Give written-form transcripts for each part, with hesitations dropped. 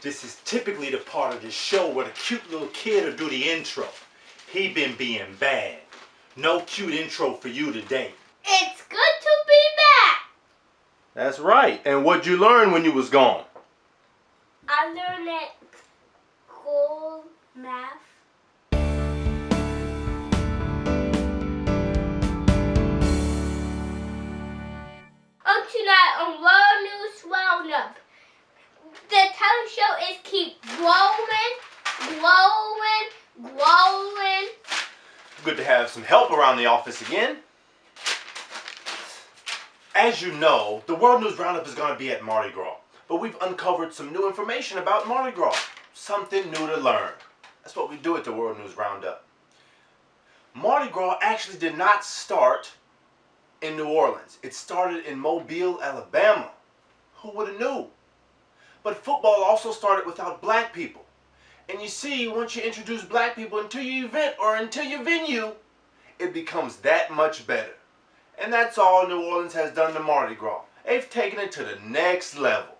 This is typically the part of the show where the cute little kid will do the intro. He been being bad. No cute intro for you today. It's good to be back. That's right. And what'd you learn when you was gone? I learned that cool math. Up tonight on World News Roundup. The talent show is keep growing. Good to have some help around the office again. As you know, the World News Roundup is going to be at Mardi Gras. But we've uncovered some new information about Mardi Gras. Something new to learn. That's what we do at the World News Roundup. Mardi Gras actually did not start in New Orleans. It started in Mobile, Alabama. Who would have knew? But football also started without black people. And you see, once you introduce black people into your event or into your venue, it becomes that much better. And that's all New Orleans has done to Mardi Gras. They've taken it to the next level.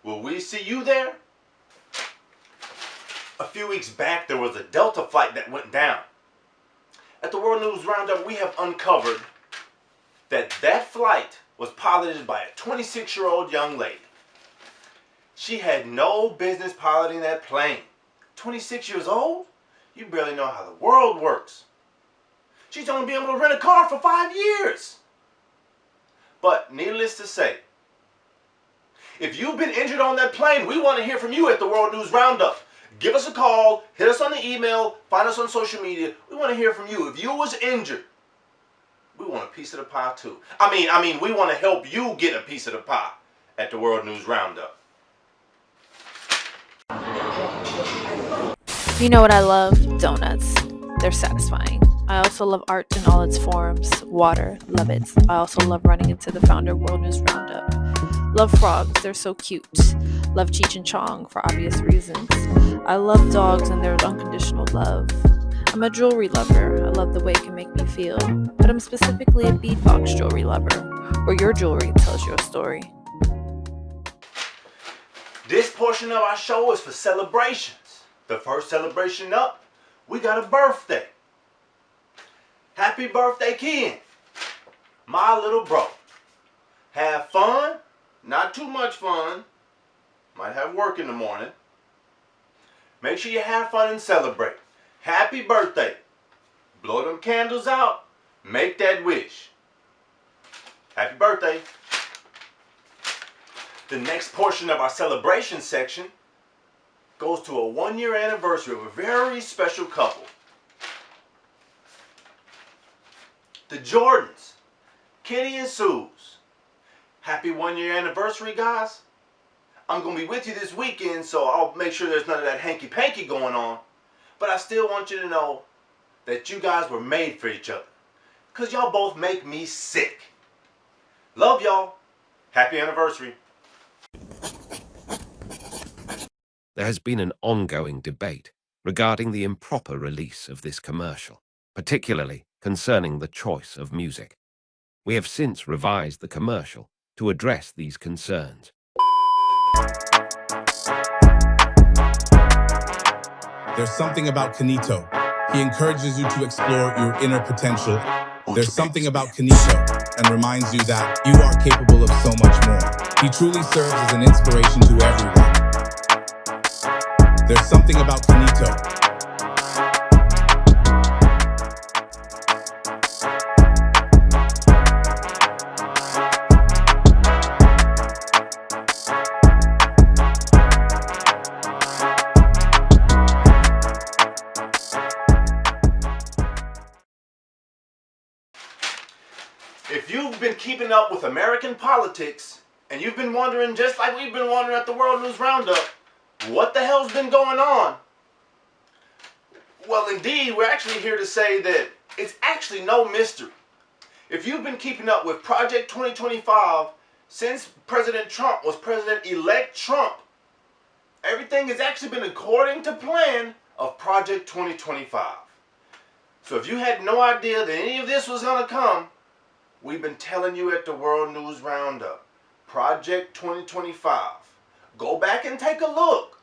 Will we see you there? A few weeks back, there was a Delta flight that went down. At the World News Roundup, we have uncovered that flight was piloted by a 26-year-old young lady. She had no business piloting that plane. 26 years old? You barely know how the world works. She's only been able to rent a car for 5 years. But needless to say, if you've been injured on that plane, we want to hear from you at the World News Roundup. Give us a call, hit us on the email, find us on social media. We want to hear from you. If you was injured, we want a piece of the pie too. I mean, we want to help you get a piece of the pie at the World News Roundup. You know what I love? Donuts. They're satisfying. I also love art in all its forms. Water, love it. I also love running into the founder of World News Roundup. Love frogs, they're so cute. Love Cheech and Chong for obvious reasons. I love dogs and their unconditional love. I'm a jewelry lover. I love the way it can make me feel. But I'm specifically a beadbox jewelry lover, where your jewelry tells your story. This portion of our show is for celebrations. The first celebration up, we got a birthday. Happy birthday, Kian. My little bro. Have fun, not too much fun. Might have work in the morning. Make sure you have fun and celebrate. Happy birthday. Blow them candles out. Make that wish. Happy birthday. The next portion of our celebration section goes to a 1-year anniversary of a very special couple. The Jordans, Kenny and Suze. Happy 1-year anniversary, guys. I'm going to be with you this weekend, so I'll make sure there's none of that hanky-panky going on. But I still want you to know that you guys were made for each other. Because y'all both make me sick. Love y'all. Happy anniversary. There has been an ongoing debate regarding the improper release of this commercial, particularly concerning the choice of music. We have since revised the commercial to address these concerns. There's something about Kanito. He encourages you to explore your inner potential. There's something about Kanito and reminds you that you are capable of so much more. He truly serves as an inspiration to everyone. There's something about Kanito. If you've been keeping up with American politics, and you've been wondering, just like we've been wondering at the World News Roundup, what the hell's been going on? Well, indeed, we're actually here to say that it's actually no mystery. If you've been keeping up with Project 2025 since President Trump was President-elect Trump, everything has actually been according to plan of Project 2025. So if you had no idea that any of this was going to come, we've been telling you at the World News Roundup, Project 2025, Go back and take a look.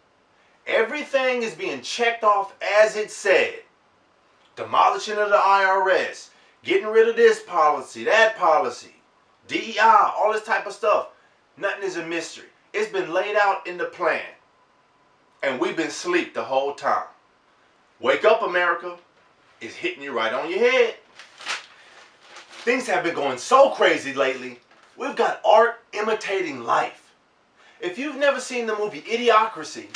Everything is being checked off as it said. Demolishing of the IRS, getting rid of this policy, that policy, DEI, all this type of stuff. Nothing is a mystery. It's been laid out in the plan. And we've been asleep the whole time. Wake up, America. It's hitting you right on your head. Things have been going so crazy lately. We've got art imitating life. If you've never seen the movie Idiocracy,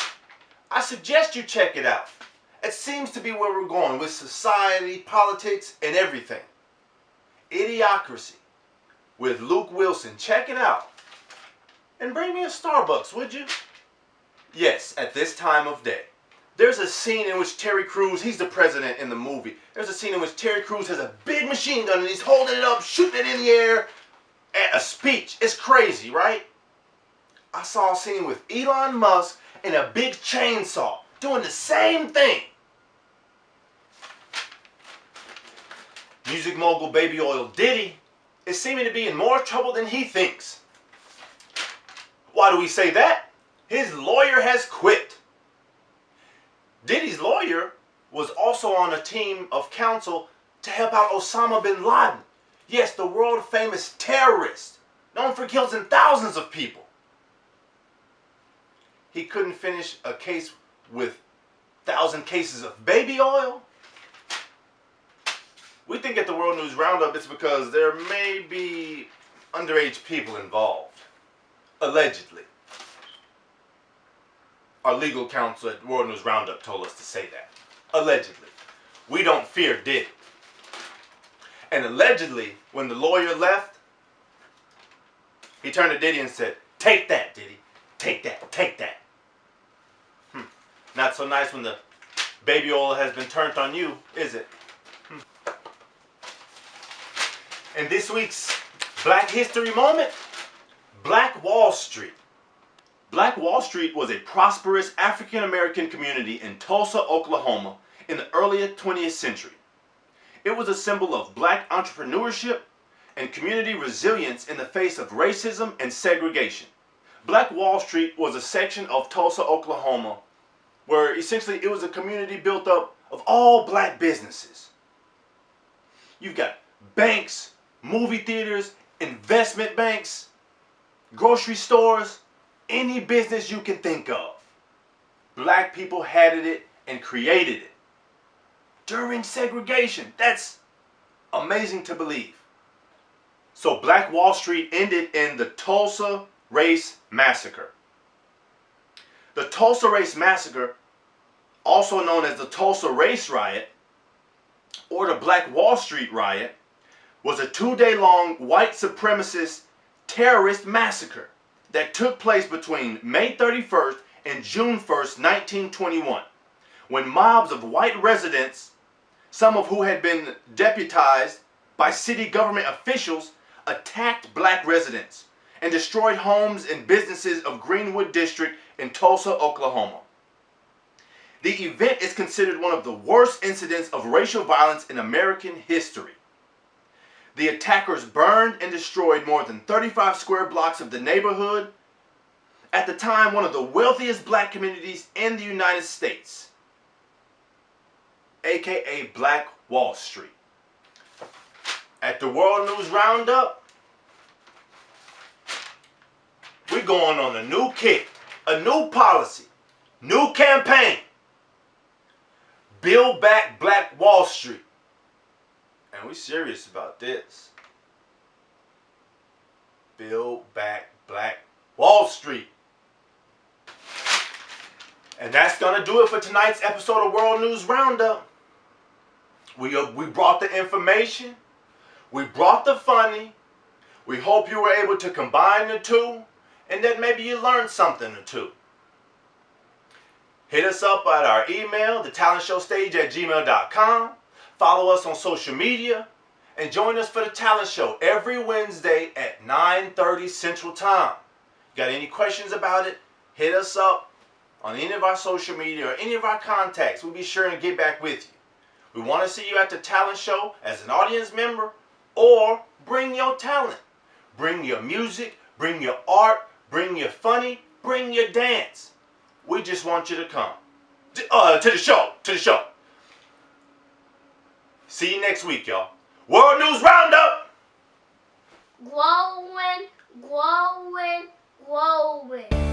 I suggest you check it out. It seems to be where we're going with society, politics, and everything. Idiocracy with Luke Wilson. Check it out. And bring me a Starbucks, would you? Yes, at this time of day. There's a scene in which Terry Crews, he's the president in the movie. There's a scene in which Terry Crews has a big machine gun and he's holding it up, shooting it in the air at a speech. It's crazy, right? I saw a scene with Elon Musk and a big chainsaw doing the same thing. Music mogul Baby Oil Diddy is seeming to be in more trouble than he thinks. Why do we say that? His lawyer has quit. Diddy's lawyer was also on a team of counsel to help out Osama bin Laden. Yes, the world famous terrorist, known for killing thousands of people. He couldn't finish a case with 1,000 cases of baby oil. We think at the World News Roundup it's because there may be underage people involved. Allegedly. Our legal counsel at World News Roundup told us to say that. Allegedly. We don't fear Diddy. And allegedly, when the lawyer left, he turned to Diddy and said, "Take that, Diddy. Take that. Take that." Not so nice when the baby oil has been turned on you, is it? And this week's Black History Moment, Black Wall Street. Black Wall Street was a prosperous African-American community in Tulsa, Oklahoma in the early 20th century. It was a symbol of black entrepreneurship and community resilience in the face of racism and segregation. Black Wall Street was a section of Tulsa, Oklahoma, where essentially it was a community built up of all black businesses. You've got banks, movie theaters, investment banks, grocery stores, any business you can think of. Black people had it and created it. During segregation. That's amazing to believe. So Black Wall Street ended in the Tulsa Race Massacre. The Tulsa Race Massacre, also known as the Tulsa Race Riot, or the Black Wall Street Riot, was a 2-day-long white supremacist terrorist massacre that took place between May 31st and June 1st, 1921, when mobs of white residents, some of who had been deputized by city government officials, attacked black residents and destroyed homes and businesses of Greenwood District in Tulsa, Oklahoma. The event is considered one of the worst incidents of racial violence in American history. The attackers burned and destroyed more than 35 square blocks of the neighborhood, at the time one of the wealthiest black communities in the United States, aka Black Wall Street. At the World News Roundup, we're going on a new kick, a new policy, new campaign. Build back Black Wall Street. And we're serious about this. Build back Black Wall Street. And that's going to do it for tonight's episode of World News Roundup. We brought the information. We brought the funny. We hope you were able to combine the two and that maybe you learned something or two. Hit us up at our email, thetalentshowstage@gmail.com. Follow us on social media and join us for the talent show every Wednesday at 9:30 Central Time. Got any questions about it? Hit us up on any of our social media or any of our contacts. We'll be sure and get back with you. We want to see you at the talent show as an audience member, or bring your talent. Bring your music, bring your art, bring your funny, Bring your dance. We just want you to come. To the show. See you next week, y'all. World News Roundup. Growing, growing, growing.